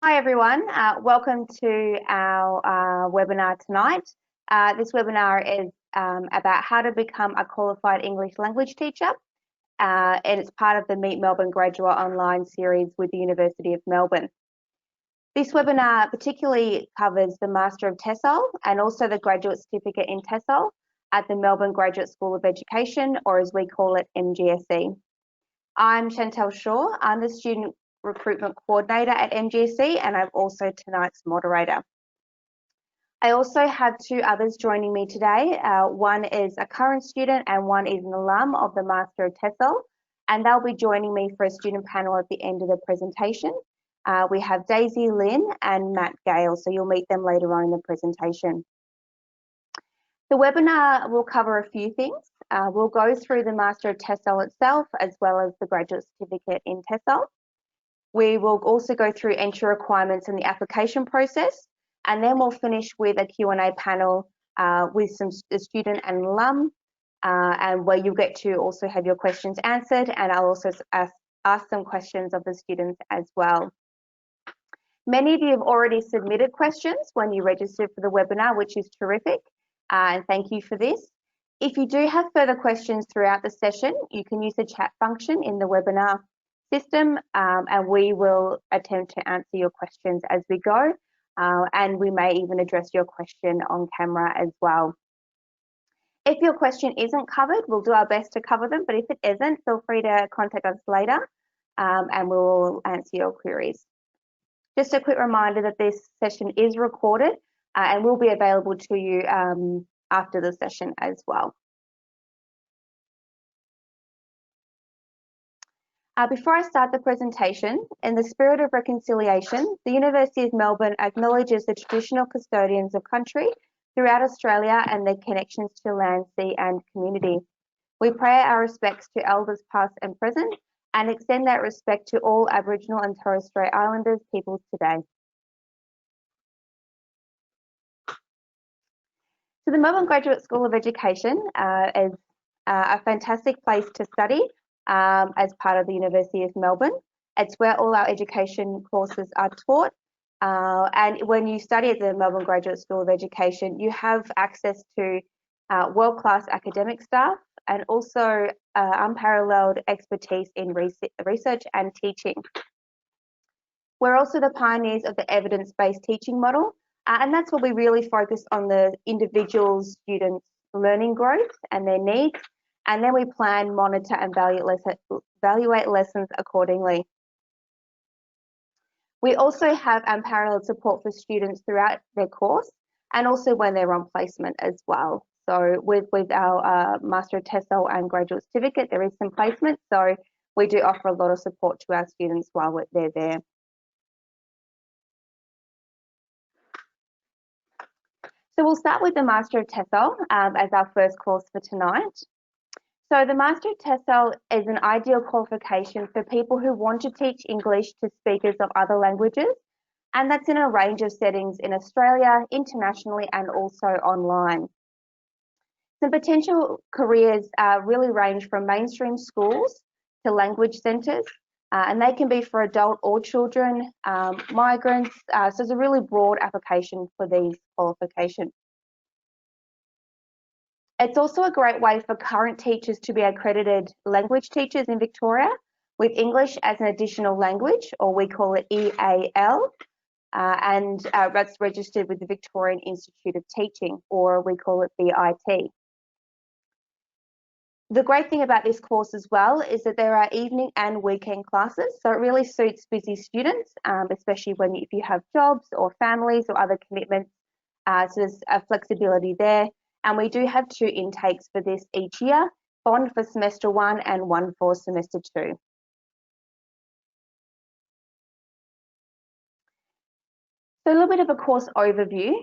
Hi everyone, welcome to our webinar tonight. This webinar is about how to become a qualified English language teacher, and it's part of the Meet Melbourne Graduate Online series with the University of Melbourne. This webinar particularly covers the Master of TESOL and also the Graduate Certificate in TESOL at the Melbourne Graduate School of Education, or as we call it, MGSE. I'm Chantelle Shaw. I'm the Student Recruitment Coordinator at MGSE, and I'm also tonight's moderator. I also have two others joining me today. One is a current student and one is an alum of the Master of TESOL, and they'll be joining me for a student panel at the end of the presentation. We have Daisy Lynn and Matt Gale, so you'll meet them later on in the presentation. The webinar will cover a few things. We'll go through the Master of TESOL itself, as well as the Graduate Certificate in TESOL. We will also go through entry requirements and the application process, and then we'll finish with a Q&A panel with a student and alum, and where you'll get to also have your questions answered, and I'll also ask some questions of the students as well. Many of you have already submitted questions when you registered for the webinar, which is terrific, and thank you for this. If you do have further questions throughout the session, you can use the chat function in the webinar system, and we will attempt to answer your questions as we go, and we may even address your question on camera as well. If your question isn't covered, we'll do our best to cover them, but if it isn't, feel free to contact us later, and we'll answer your queries. Just a quick reminder that this session is recorded and will be available to you after the session as well. Before I start the presentation, in the spirit of reconciliation, the University of Melbourne acknowledges the traditional custodians of country throughout Australia and their connections to land, sea and community. We pay our respects to elders past and present and extend that respect to all Aboriginal and Torres Strait Islanders peoples today. So the Melbourne Graduate School of Education is a fantastic place to study as part of the University of Melbourne. It's where all our education courses are taught. And when you study at the Melbourne Graduate School of Education, you have access to world-class academic staff and also unparalleled expertise in research and teaching. We're also the pioneers of the evidence-based teaching model, and that's where we really focus on the individual students' learning growth and their needs, and then we plan, monitor and evaluate lessons accordingly. We also have unparalleled support for students throughout their course and also when they're on placement as well. So with our Master of TESOL and Graduate Certificate, there is some placement, so we do offer a lot of support to our students while they're there. So we'll start with the Master of TESOL as our first course for tonight. So the Master of TESOL is an ideal qualification for people who want to teach English to speakers of other languages, and that's in a range of settings in Australia, internationally, and also online. Some potential careers really range from mainstream schools to language centres, and they can be for adult or children, migrants, so it's a really broad application for these qualifications. It's also a great way for current teachers to be accredited language teachers in Victoria with English as an additional language, or we call it EAL, and that's registered with the Victorian Institute of Teaching, or we call it VIT. The great thing about this course as well is that there are evening and weekend classes, so it really suits busy students, especially if you have jobs or families or other commitments, so there's a flexibility there. And we do have 2 intakes for this each year, one for semester 1 and one for semester 2. So a little bit of a course overview.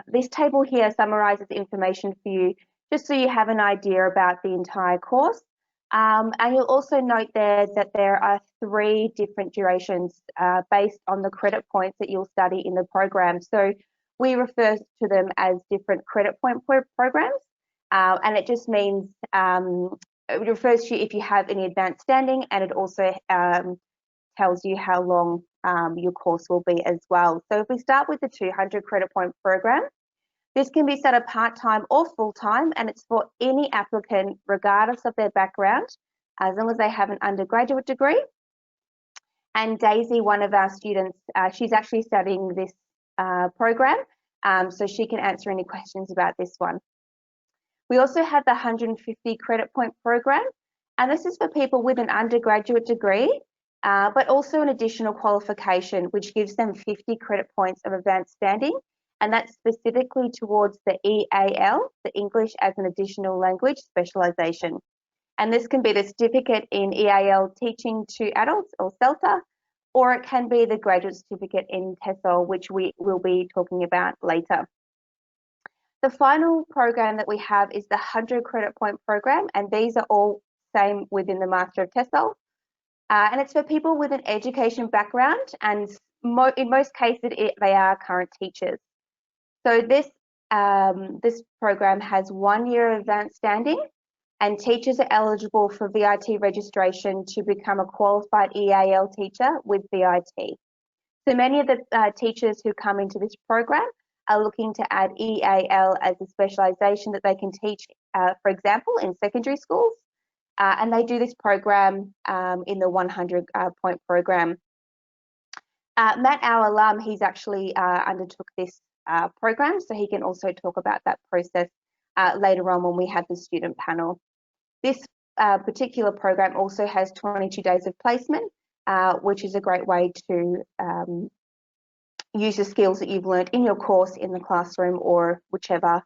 This table here summarises information for you, just so you have an idea about the entire course. And you'll also note there that there are 3 different durations based on the credit points that you'll study in the program. So we refer to them as different credit point programs, and it just means it refers to if you have any advanced standing, and it also tells you how long your course will be as well. So if we start with the 200 credit point program, this can be set up part-time or full-time, and it's for any applicant regardless of their background, as long as they have an undergraduate degree. And Daisy, one of our students, she's actually studying this program, so she can answer any questions about this one. We also have the 150 credit point program, and this is for people with an undergraduate degree, but also an additional qualification, which gives them 50 credit points of advanced standing, and that's specifically towards the EAL, the English as an Additional Language specialisation. And this can be the certificate in EAL Teaching to Adults, or CELTA, or it can be the graduate certificate in TESOL, which we will be talking about later. The final program that we have is the 100 credit point program, and these are all same within the Master of TESOL. And it's for people with an education background, and in most cases, they are current teachers. So this program has 1 year of advanced standing, and teachers are eligible for VIT registration to become a qualified EAL teacher with VIT. So many of the teachers who come into this program are looking to add EAL as a specialisation that they can teach, for example, in secondary schools, and they do this program in the 100 point program. Matt, our alum, he's actually undertook this program, so he can also talk about that process later on when we have the student panel. This particular program also has 22 days of placement, which is a great way to use the skills that you've learned in your course in the classroom or whichever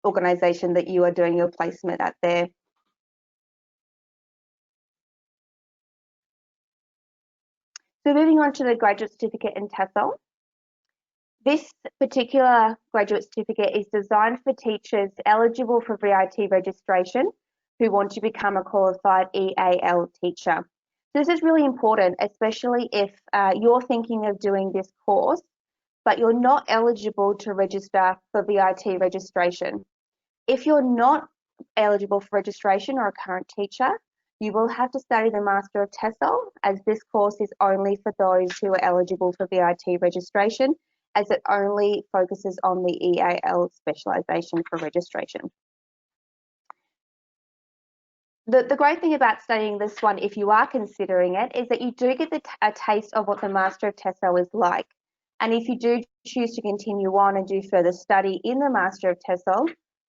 organisation that you are doing your placement at there. So moving on to the graduate certificate in TESOL. This particular graduate certificate is designed for teachers eligible for VIT registration who want to become a qualified EAL teacher. This is really important, especially if you're thinking of doing this course, but you're not eligible to register for VIT registration. If you're not eligible for registration or a current teacher, you will have to study the Master of TESOL, as this course is only for those who are eligible for VIT registration, as it only focuses on the EAL specialisation for registration. The great thing about studying this one, if you are considering it, is that you do get a taste of what the Master of TESOL is like. And if you do choose to continue on and do further study in the Master of TESOL,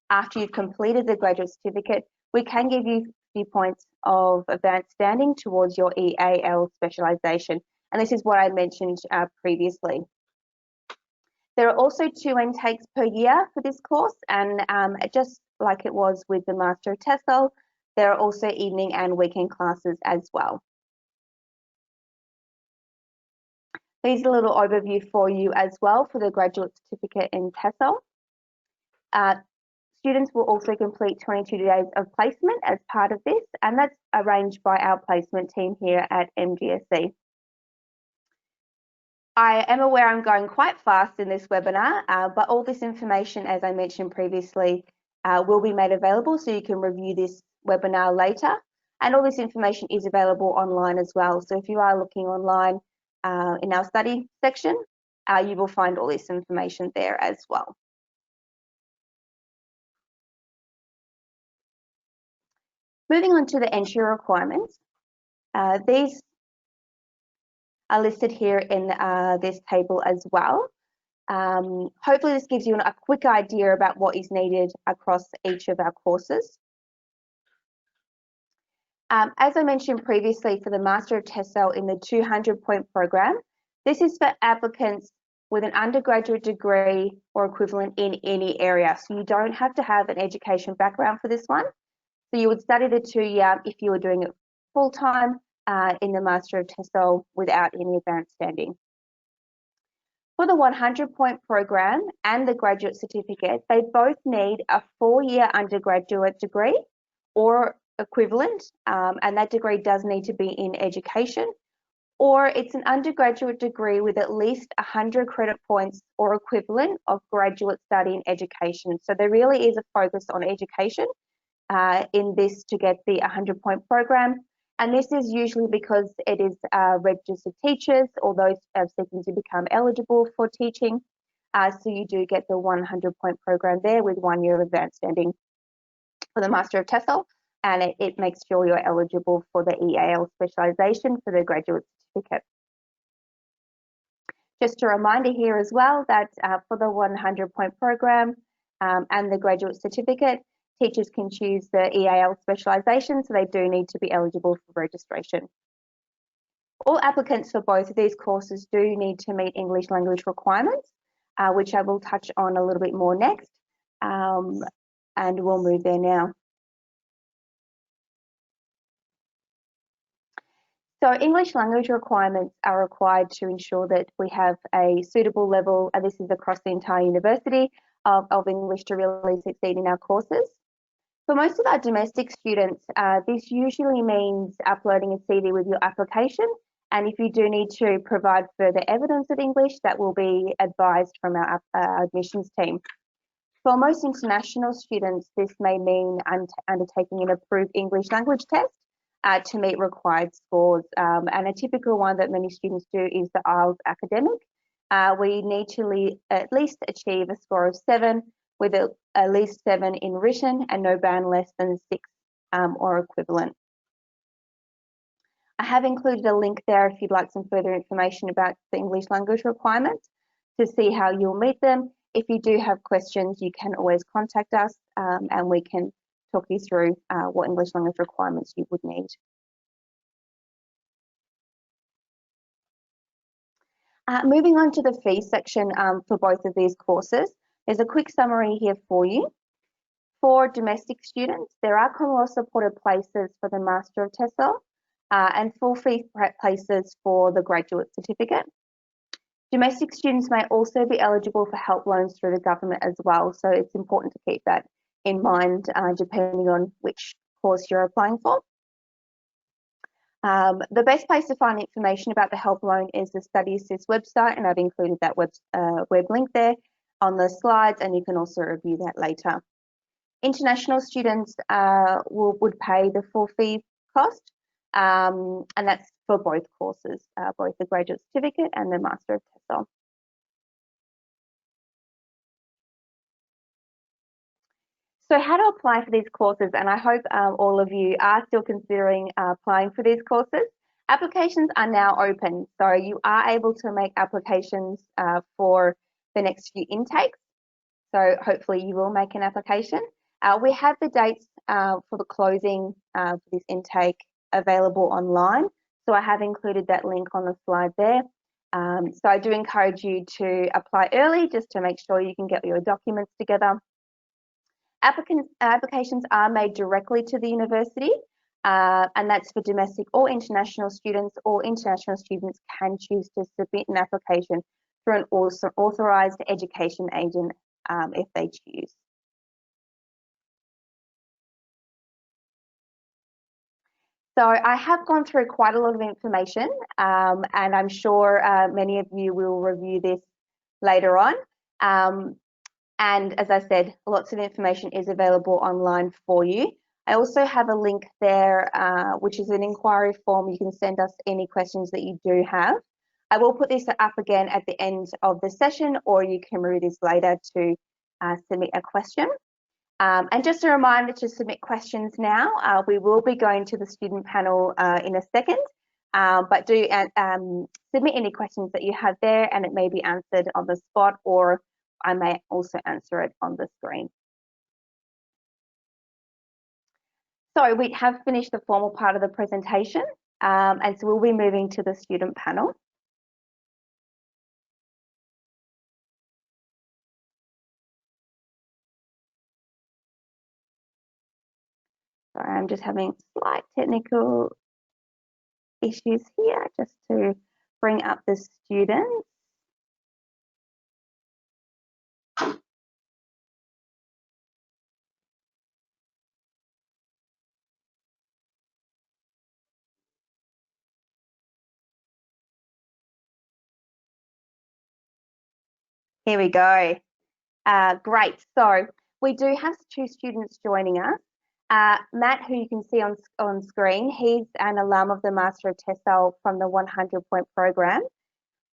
after you've completed the graduate certificate, we can give you 50 points of advanced standing towards your EAL specialisation. And this is what I mentioned previously. There are also 2 intakes per year for this course, and just like it was with the Master of TESOL, there are also evening and weekend classes as well. Here's a little overview for you as well for the graduate certificate in TESOL. Students will also complete 22 days of placement as part of this, and that's arranged by our placement team here at MGSC. I am aware I'm going quite fast in this webinar, but all this information, as I mentioned previously, will be made available, so you can review this webinar later. And all this information is available online as well. So if you are looking online in our study section, you will find all this information there as well. Moving on to the entry requirements, these are listed here in this table as well. Hopefully this gives you a quick idea about what is needed across each of our courses. As I mentioned previously, for the Master of TESOL in the 200-point program, this is for applicants with an undergraduate degree or equivalent in any area. So you don't have to have an education background for this one. So you would study the 2-year if you were doing it full-time in the Master of TESOL without any advanced standing. For the 100-point program and the graduate certificate, they both need a 4-year undergraduate degree or equivalent, and that degree does need to be in education, or it's an undergraduate degree with at least 100 credit points or equivalent of graduate study in education. So there really is a focus on education in this to get the 100-point program. And this is usually because it is registered teachers or those seeking to become eligible for teaching. So you do get the 100-point program there with 1 year of advanced standing for the Master of TESOL, and it makes sure you're eligible for the EAL specialisation for the graduate certificate. Just a reminder here as well that for the 100-point program and the graduate certificate, teachers can choose the EAL specialisation, so they do need to be eligible for registration. All applicants for both of these courses do need to meet English language requirements, which I will touch on a little bit more next, and we'll move there now. So English language requirements are required to ensure that we have a suitable level, and this is across the entire university, of English to really succeed in our courses. For most of our domestic students, this usually means uploading a CV with your application, and if you do need to provide further evidence of English, that will be advised from our admissions team. For most international students, this may mean undertaking an approved English language test to meet required scores. And a typical one that many students do is the IELTS academic. We need to at least achieve a score of 7 with at least 7 in written and no band less than 6 or equivalent. I have included a link there if you'd like some further information about the English language requirements to see how you'll meet them. If you do have questions, you can always contact us and we can talk you through what English language requirements you would need. Moving on to the fee section for both of these courses, there's a quick summary here for you. For domestic students, there are Commonwealth supported places for the Master of TESOL and full fee places for the graduate certificate. Domestic students may also be eligible for help loans through the government as well, so it's important to keep that in mind depending on which course you're applying for. The best place to find information about the help loan is the Study Assist website, and I've included that web link there on the slides, and you can also review that later. International students would pay the full fee cost, and that's for both courses, both the graduate certificate and the Master of TESOL. So how to apply for these courses, and I hope all of you are still considering applying for these courses. Applications are now open, so you are able to make applications for the next few intakes. So hopefully you will make an application. We have the dates for the closing for this intake available online. So I have included that link on the slide there. So I do encourage you to apply early just to make sure you can get your documents together. Applications are made directly to the university, and that's for domestic or international students. Or international students can choose to submit an application through an authorised education agent if they choose. So I have gone through quite a lot of information, and I'm sure many of you will review this later on. And as I said, lots of information is available online for you. I also have a link there, which is an inquiry form. You can send us any questions that you do have. I will put this up again at the end of the session, or you can read this later to submit a question. And just a reminder to submit questions now. We will be going to the student panel in a second, but do submit any questions that you have there, and it may be answered on the spot, or I may also answer it on the screen. So we have finished the formal part of the presentation, and so we'll be moving to the student panel. Sorry, I'm just having slight technical issues here just to bring up the students. Here we go. Great. So we do have 2 students joining us. Matt, who you can see on screen, he's an alum of the Master of TESOL from the 100-point program.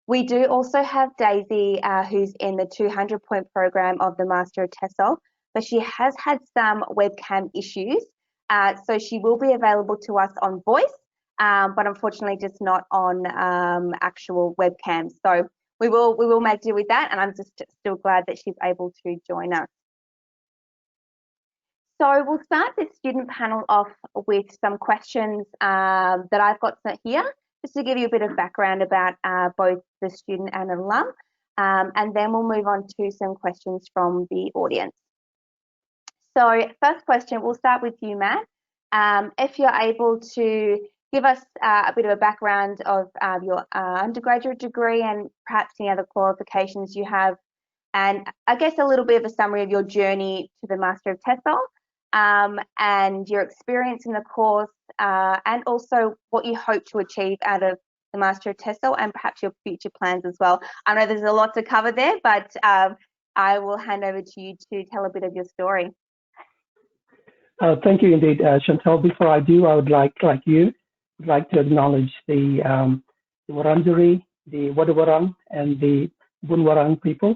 We do also have Daisy, who's in the 200-point program of the Master of TESOL, but she has had some webcam issues. So she will be available to us on voice, but unfortunately just not on actual webcam. So we will make do with that, and I'm just still glad that she's able to join us. So we'll start this student panel off with some questions that I've got here, just to give you a bit of background about both the student and alum, and then we'll move on to some questions from the audience. So first question, we'll start with you, Matt. If you're able to give us a bit of a background of your undergraduate degree and perhaps any other qualifications you have, and I guess a little bit of a summary of your journey to the Master of TESOL, and your experience in the course, and also what you hope to achieve out of the Master of TESOL, and perhaps your future plans as well. I know there's a lot to cover there, but I will hand over to you to tell a bit of your story. Thank you indeed, Chantelle. Before I do, I would like to acknowledge the Wurundjeri, the Wadawurrung, and the Bunwarang people,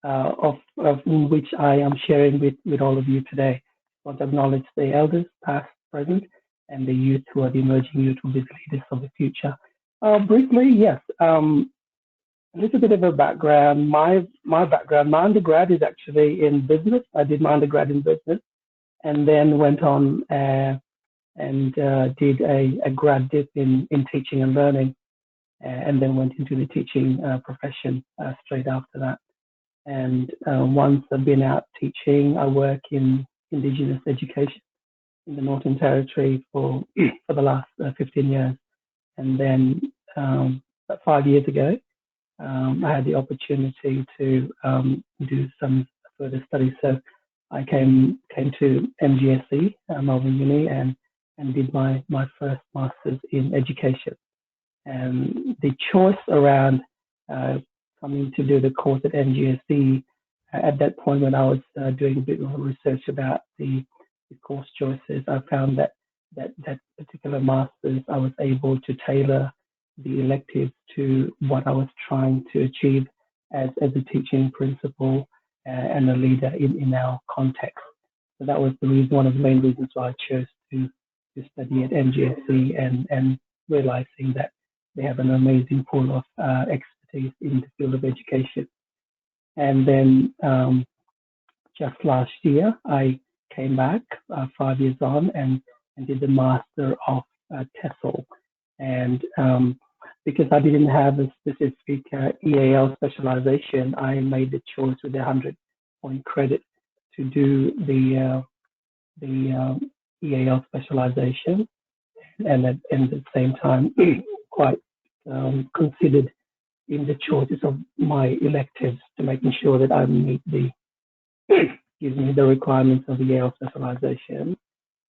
of which I am sharing with all of you today. I want to acknowledge the elders, past, present, and the youth who are the emerging youth who will be the leaders of the future. Briefly, yes, a little bit of a background. My background, my undergrad is actually in business. I did my undergrad in business, and then went on and did a grad dip in teaching and learning, and then went into the teaching profession straight after that. And once I've been out teaching, I work in Indigenous education in the Northern Territory for the last 15 years. And then about 5 years ago, I had the opportunity to do some further studies. So I came to MGSE, Melbourne Uni, and did my first master's in education. And the choice around coming to do the course at MGSE, at that point when I was doing a bit of research about the course choices, I found that particular master's, I was able to tailor the electives to what I was trying to achieve as a teaching principal and a leader in our context. So that was the reason, one of the main reasons why I chose to study at MGSE, and realizing that they have an amazing pool of expertise in the field of education. And then just last year, I came back 5 years on and did the Master of TESOL. And because I didn't have a specific EAL specialization, I made the choice with the 100-point credit to do the EAL specialization, and at the same time quite considered in the choices of my electives to making sure that I meet the the requirements of the EAL specialization,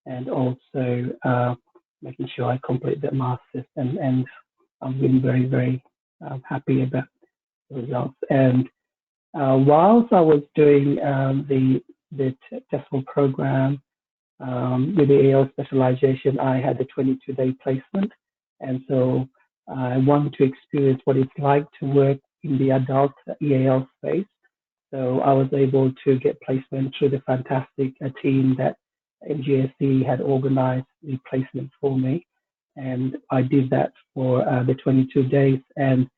and also making sure I complete the master's, and I've been very, very happy about the results. And whilst I was doing the TESOL program with the EAL specialization, I had a 22-day placement, and so I wanted to experience what it's like to work in the adult EAL space. So I was able to get placement through the fantastic team that MGSE had organized the placement for me. And I did that for the 22 days. And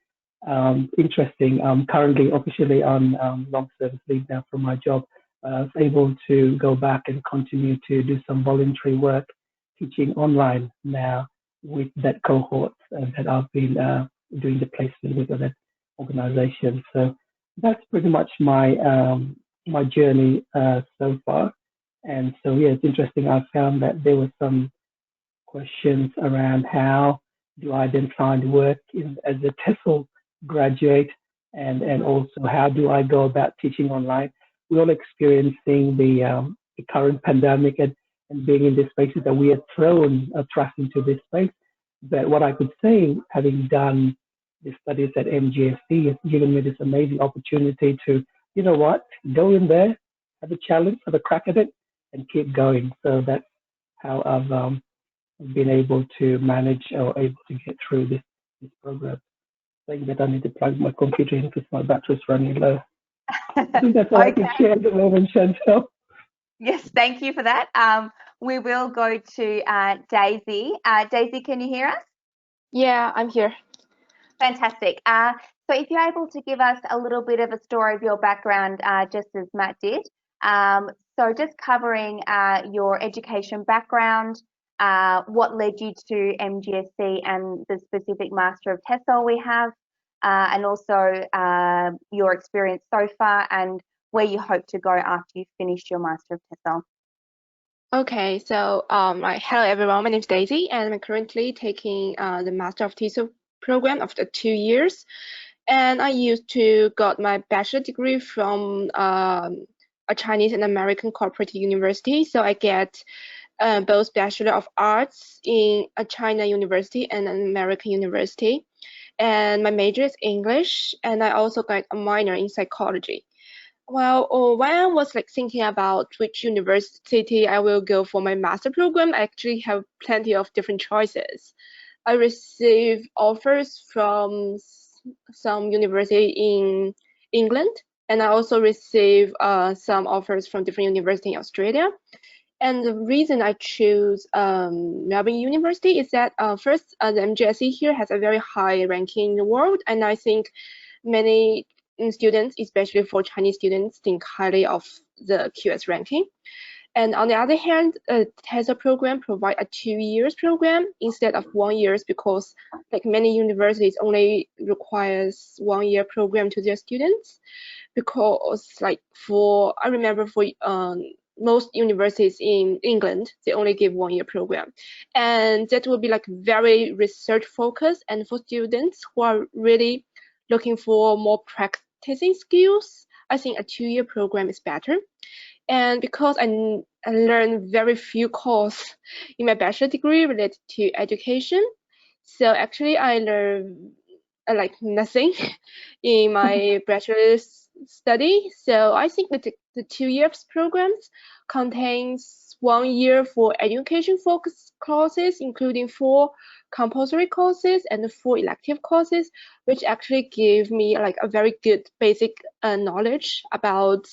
interesting, I'm currently officially on long service leave now from my job. I was able to go back and continue to do some voluntary work teaching online now with that cohort that I've been doing the placement with that organization. So that's pretty much my my journey so far. And so yeah, it's interesting. I found that there were some questions around how do I then find work as a TESOL graduate, and also how do I go about teaching online. We're all experiencing the current pandemic, and being in the spaces that we are thrown thrust into this space. But what I could say, having done the studies at MGSE, has given me this amazing opportunity to, you know what, go in there, have a challenge, have a crack at it, and keep going. So that's how I've been able to manage or able to get through this program. Saying that I need to plug my computer in because my battery's running low. I think that's all I Okay. can share at the moment, Chantelle. Yes, thank you for that. We will go to Daisy. Daisy, can you hear us? Yeah, I'm here. Fantastic. So if you're able to give us a little bit of a story of your background, just as Matt did. So just covering your education background, what led you to MGSC and the specific Master of TESOL we have, and also your experience so far and where you hope to go after you've finished your Master of TESOL. Okay, so hello everyone. My name is Daisy, and I'm currently taking the Master of TESOL program after 2 years. And I used to got my bachelor degree from a Chinese and American cooperative university. So I get both Bachelor of Arts in a China university and an American university. And my major is English, and I also got a minor in psychology. Well, when I was like thinking about which university I will go for my master program, I actually have plenty of different choices. I received offers from some university in England, and I also received some offers from different university in Australia. And the reason I choose Melbourne University is that first, the MGSE here has a very high ranking in the world, and I think many students, especially for Chinese students, think highly of the QS ranking. And on the other hand, TESOL program provide a 2 years program instead of 1 years because like many universities only requires 1 year program to their students. Because like I remember for most universities in England, they only give 1 year program. And that will be like very research focused, and for students who are really looking for more practicing skills, I think a 2 year program is better. And because I learned very few courses in my bachelor degree related to education, so actually I learned like nothing in my bachelor's study. So I think that the 2 years programs contains 1 year for education focused courses, including 4 compulsory courses and 4 elective courses, which actually give me like a very good basic knowledge about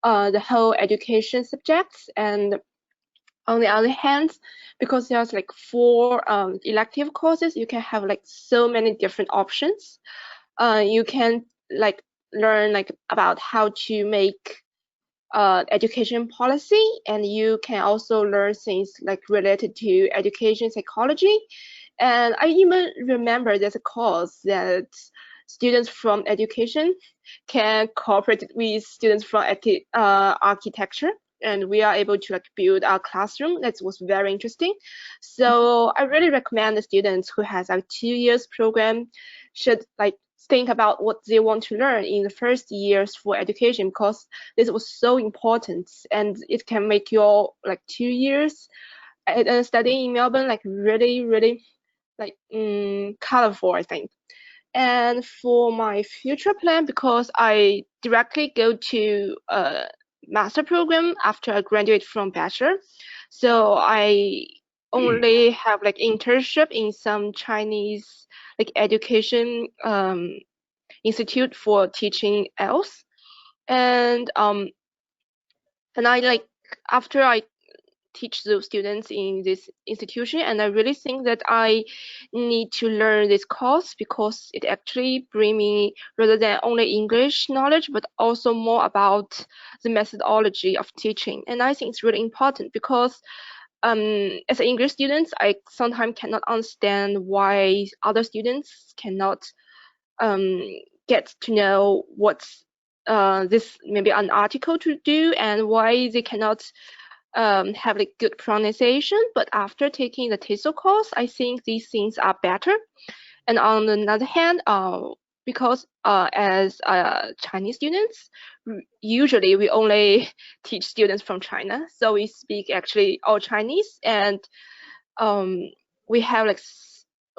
the whole education subjects. And on the other hand, because there's like 4 elective courses, you can have like so many different options. You can like learn like about how to make education policy, and you can also learn things like related to education psychology. And I even remember there's a course that students from education can cooperate with students from architecture, and we are able to like build our classroom. That was very interesting. So I really recommend the students who has a 2 years program should like think about what they want to learn in the first years for education, because this was so important, and it can make your like 2 years studying in Melbourne like really like colorful, I think. And for my future plan, because I directly go to a master program after I graduate from bachelor, so I only have like internship in some Chinese like education institute for teaching else. And I like after I teach those students in this institution, and I really think that I need to learn this course because it actually bring me rather than only English knowledge, but also more about the methodology of teaching. And I think it's really important because as an English student, I sometimes cannot understand why other students cannot um, get to know what's this maybe an article to do, and why they cannot have like good pronunciation. But after taking the TESOL course, I think these things are better. And on the other hand, because as Chinese students, usually we only teach students from China, so we speak actually all Chinese, and um, we have like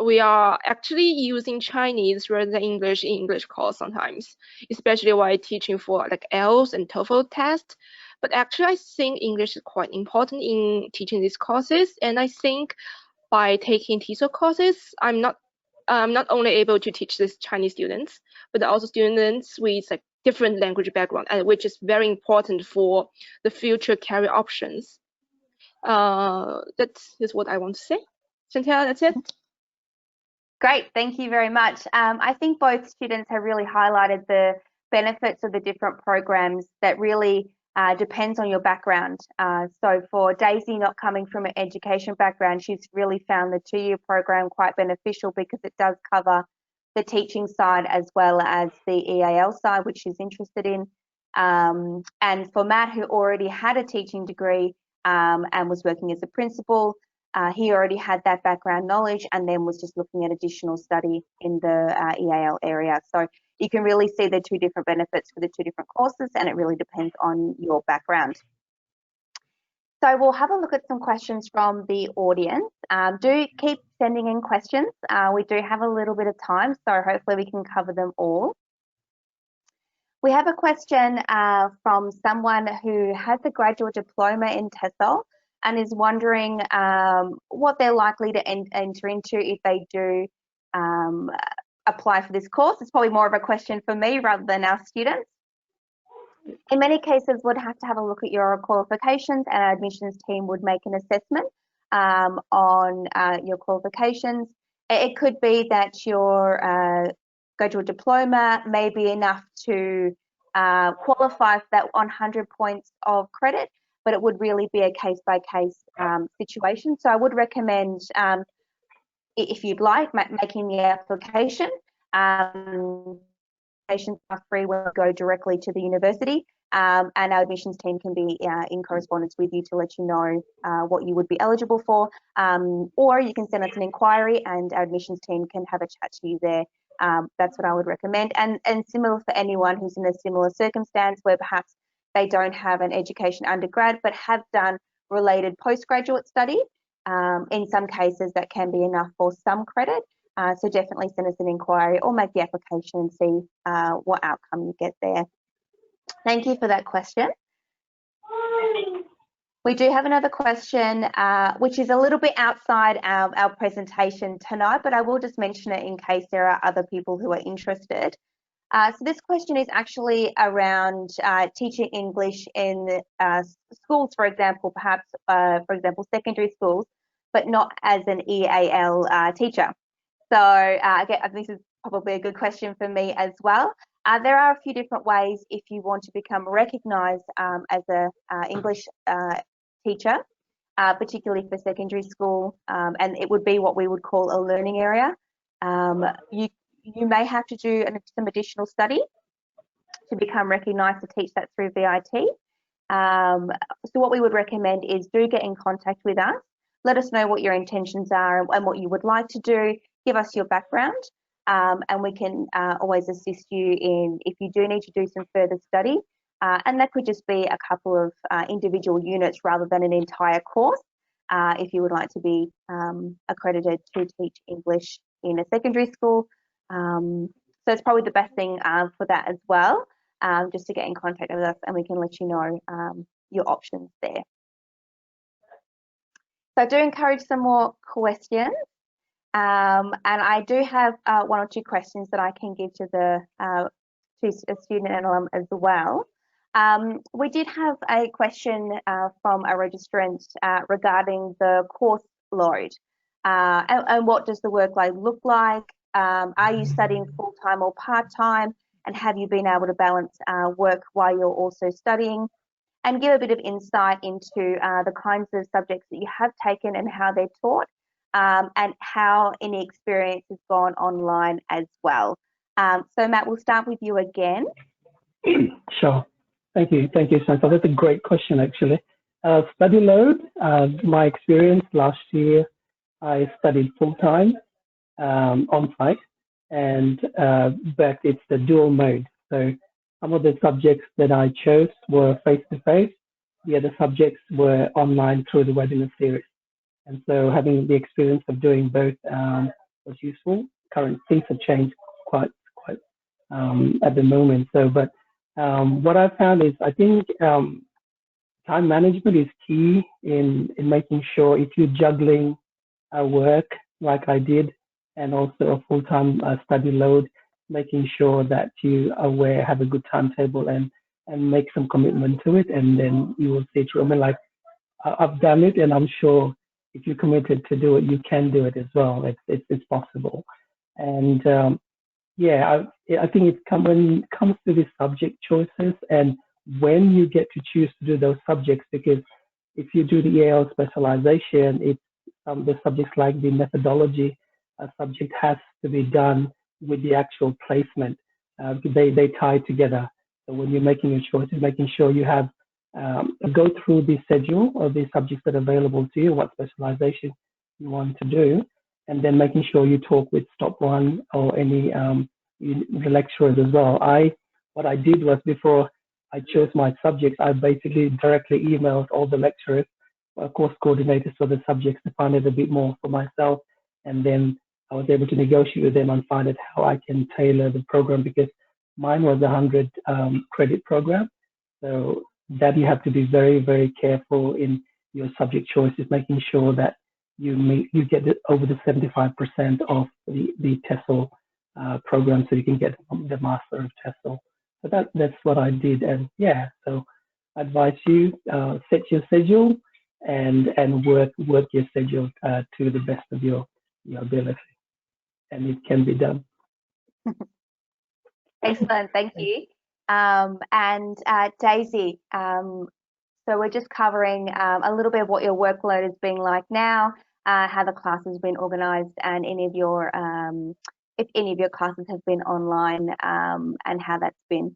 we are actually using Chinese rather than English in English course sometimes, especially while teaching for like IELTS and TOEFL test. But actually, I think English is quite important in teaching these courses, and I think by taking TESOL courses, I'm not only able to teach these Chinese students, but also students with like different language background, and which is very important for the future career options. That's what I want to say. Chantelle, that's it. Great, thank you very much. I think both students have really highlighted the benefits of the different programs that really depends on your background. So for Daisy, not coming from an education background, she's really found the 2-year program quite beneficial because it does cover the teaching side as well as the EAL side, which she's interested in. And for Matt, who already had a teaching degree and was working as a principal, he already had that background knowledge and then was just looking at additional study in the EAL area. So you can really see the 2 different benefits for the 2 different courses, and it really depends on your background. So we'll have a look at some questions from the audience. Do keep sending in questions. We do have a little bit of time, so hopefully we can cover them all. We have a question from someone who has a graduate diploma in TESOL and is wondering what they're likely to enter into if they do apply for this course. It's probably more of a question for me rather than our students. In many cases, we'd have to have a look at your qualifications, and our admissions team would make an assessment on your qualifications. It could be that your graduate diploma may be enough to qualify for that 100 points of credit, but it would really be a case-by-case situation. So I would recommend, if you'd like, making the application. Applications are free when you go directly to the university, and our admissions team can be in correspondence with you to let you know what you would be eligible for, or you can send us an inquiry and our admissions team can have a chat to you there. That's what I would recommend. And similar for anyone who's in a similar circumstance where perhaps they don't have an education undergrad but have done related postgraduate study. In some cases that can be enough for some credit. So definitely send us an inquiry or make the application and see what outcome you get there. Thank you for that question. We do have another question, which is a little bit outside our presentation tonight, but I will just mention it in case there are other people who are interested. So this question is actually around teaching English in schools, for example, perhaps, for example, secondary schools, but not as an EAL teacher. So again, this is probably a good question for me as well. There are a few different ways if you want to become recognised as a English teacher, particularly for secondary school, and it would be what we would call a learning area. You may have to do some additional study to become recognised to teach that through VIT. So what we would recommend is do get in contact with us. Let us know what your intentions are and what you would like to do. Give us your background, and we can always assist you in if you do need to do some further study. And that could just be a couple of individual units rather than an entire course, if you would like to be accredited to teach English in a secondary school. So it's probably the best thing for that as well, just to get in contact with us and we can let you know your options there. So I do encourage some more questions, and I do have 1 or 2 questions that I can give to the to a student and alum as well. We did have a question from a registrant regarding the course load and what does the workload look like? Are you studying full-time or part-time? And have you been able to balance work while you're also studying? And give a bit of insight into the kinds of subjects that you have taken and how they're taught, and how any experience has gone online as well. So Matt, we'll start with you again. Sure. Thank you, Chantelle. That's a great question, actually. Study load, my experience last year, I studied full-time on-site, and but it's the dual mode. So some of the subjects that I chose were face-to-face. The other subjects were online through the webinar series. And so having the experience of doing both was useful. Current things have changed quite at the moment. So, but what I found is I think time management is key in making sure if you're juggling work like I did and also a full-time study load, making sure that you are aware, have a good timetable and make some commitment to it, and then you will see through. I mean, like I've done it, and I'm sure if you're committed to do it, you can do it as well. It's possible, and yeah, I think when it comes to the subject choices and when you get to choose to do those subjects, because if you do the EAL specialization, it's the subjects like the methodology subject has to be done with the actual placement. They tie together. So when you're making your choices, making sure you have go through the schedule of the subjects that are available to you, what specialization you want to do, and then making sure you talk with Stop One or any the lecturers as well. What I did was before I chose my subjects, I basically directly emailed all the lecturers, course coordinators for the subjects to find out a bit more for myself, and then I was able to negotiate with them and find out how I can tailor the program because mine was a 100 credit program, so that you have to be very, very careful in your subject choices, making sure that you get over the 75% of the TESOL program, so you can get the Master of TESOL. So that's what I did, and yeah, so I advise you set your schedule and work your schedule to the best of your ability, and it can be done. Excellent, thank you. And Daisy, so we're just covering a little bit of what your workload has been like now, how the class has been organised, and if any of your classes have been online, and how that's been.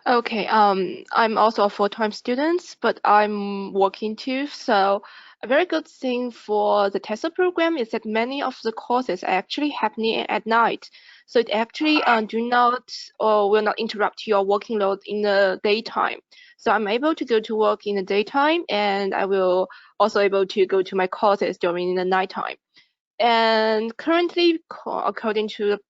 Okay, I'm also a full-time student, but I'm working too. So a very good thing for the TESOL program is that many of the courses are actually happening at night. So it actually do not or will not interrupt your working load in the daytime. So I'm able to go to work in the daytime, and I will also able to go to my courses during the nighttime. And currently, according to the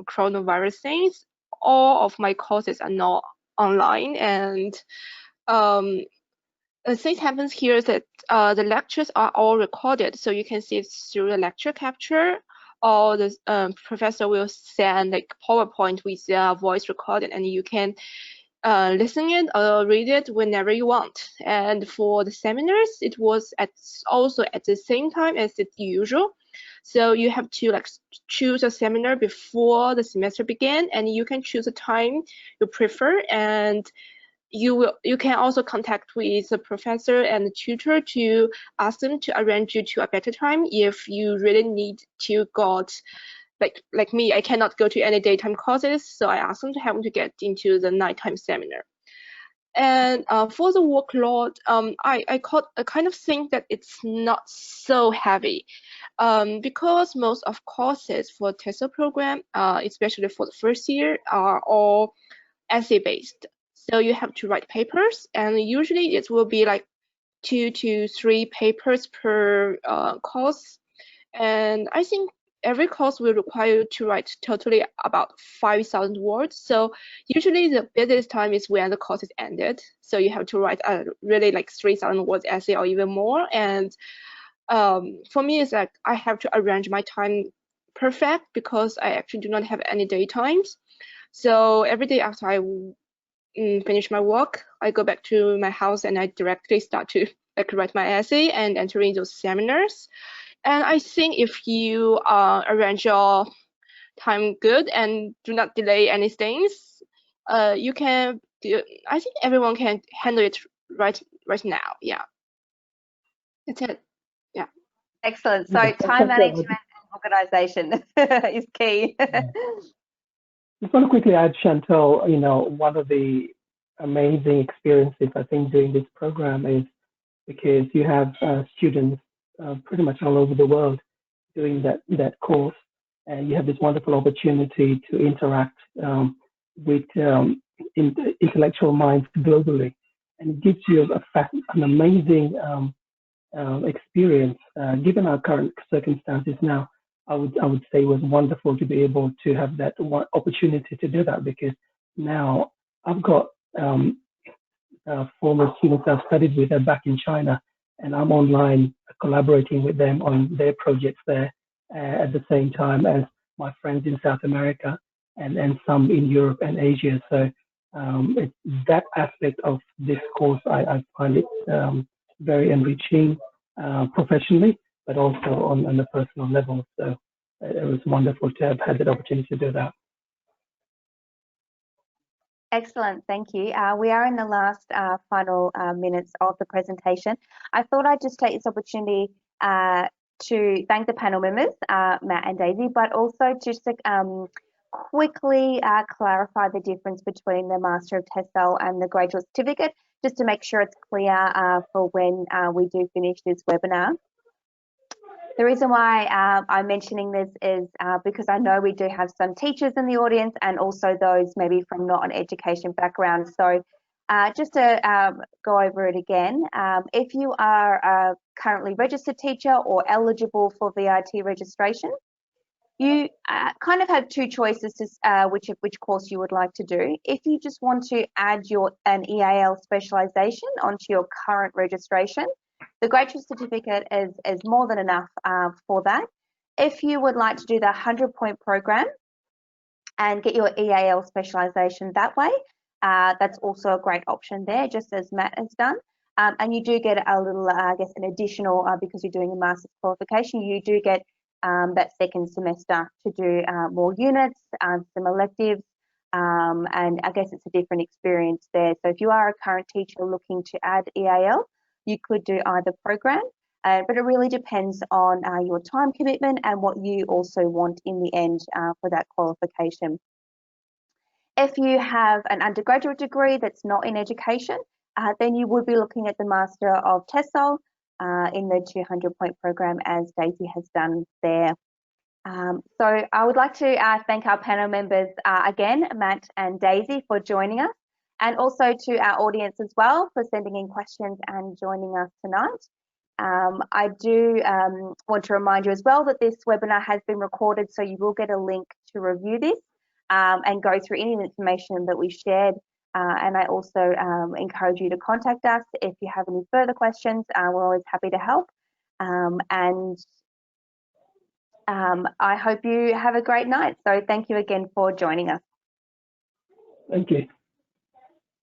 coronavirus things, all of my courses are not online, and the thing happens here is that the lectures are all recorded, so you can see it through the lecture capture, or the professor will send like PowerPoint with their voice recorded, and you can listen it or read it whenever you want. And for the seminars, it was also at the same time as it's usual. So you have to like choose a seminar before the semester begin, and you can choose a time you prefer, and you can also contact with the professor and the tutor to ask them to arrange you to a better time if you really need to go. Like me, I cannot go to any daytime courses, so I asked them to help me to get into the nighttime seminar. And for the workload, I kind of think that it's not so heavy, because most of courses for TESOL program, especially for the first year, are all essay based. So you have to write papers, and usually it will be like 2 to 3 papers per course. And I think every course will require you to write totally about 5,000 words. So usually the busiest time is when the course is ended. So you have to write a really like 3,000 words essay or even more. And for me, it's like I have to arrange my time perfect because I actually do not have any daytimes. So every day after I finish my work, I go back to my house and I directly start to like write my essay and entering those seminars. And I think if you arrange your time good and do not delay any things, you can do. I think everyone can handle it right now. Yeah, that's it. Yeah. Excellent. So time management and organisation is key. Just want to quickly add, Chantelle, one of the amazing experiences I think doing this program is because you have students pretty much all over the world doing that course, and you have this wonderful opportunity to interact with intellectual minds globally, and it gives you an amazing experience. Given our current circumstances now, I would say it was wonderful to be able to have that one opportunity to do that, because now I've got former students I've studied with are back in China, and I'm online collaborating with them on their projects there at the same time as my friends in South America and some in Europe and Asia. So it's that aspect of this course, I find it very enriching professionally, but also on a personal level. So it was wonderful to have had that opportunity to do that. Excellent, thank you. We are in the last final minutes of the presentation. I thought I'd just take this opportunity to thank the panel members, Matt and Daisy, but also just to quickly clarify the difference between the Master of TESOL and the Graduate Certificate, just to make sure it's clear for when we do finish this webinar. The reason why I'm mentioning this is because I know we do have some teachers in the audience and also those maybe from not an education background. So just to go over it again, if you are a currently registered teacher or eligible for VIT registration, you kind of have two choices to which course you would like to do. If you just want to add an EAL specialisation onto your current registration, the graduate certificate is more than enough for that. If you would like to do the 100-point program and get your EAL specialisation that way, that's also a great option there, just as Matt has done. And you do get a little, I guess, an additional, because you're doing a master's qualification, you do get that second semester to do more units, some electives, and I guess it's a different experience there. So if you are a current teacher looking to add EAL, you could do either program, but it really depends on your time commitment and what you also want in the end for that qualification. If you have an undergraduate degree that's not in education, then you would be looking at the Master of TESOL in the 200-point program, as Daisy has done there. So I would like to thank our panel members again, Matt and Daisy, for joining us, and also to our audience as well for sending in questions and joining us tonight. I do want to remind you as well that this webinar has been recorded, so you will get a link to review this and go through any information that we shared. And I also encourage you to contact us if you have any further questions. We're always happy to help. And I hope you have a great night. So thank you again for joining us. Thank you.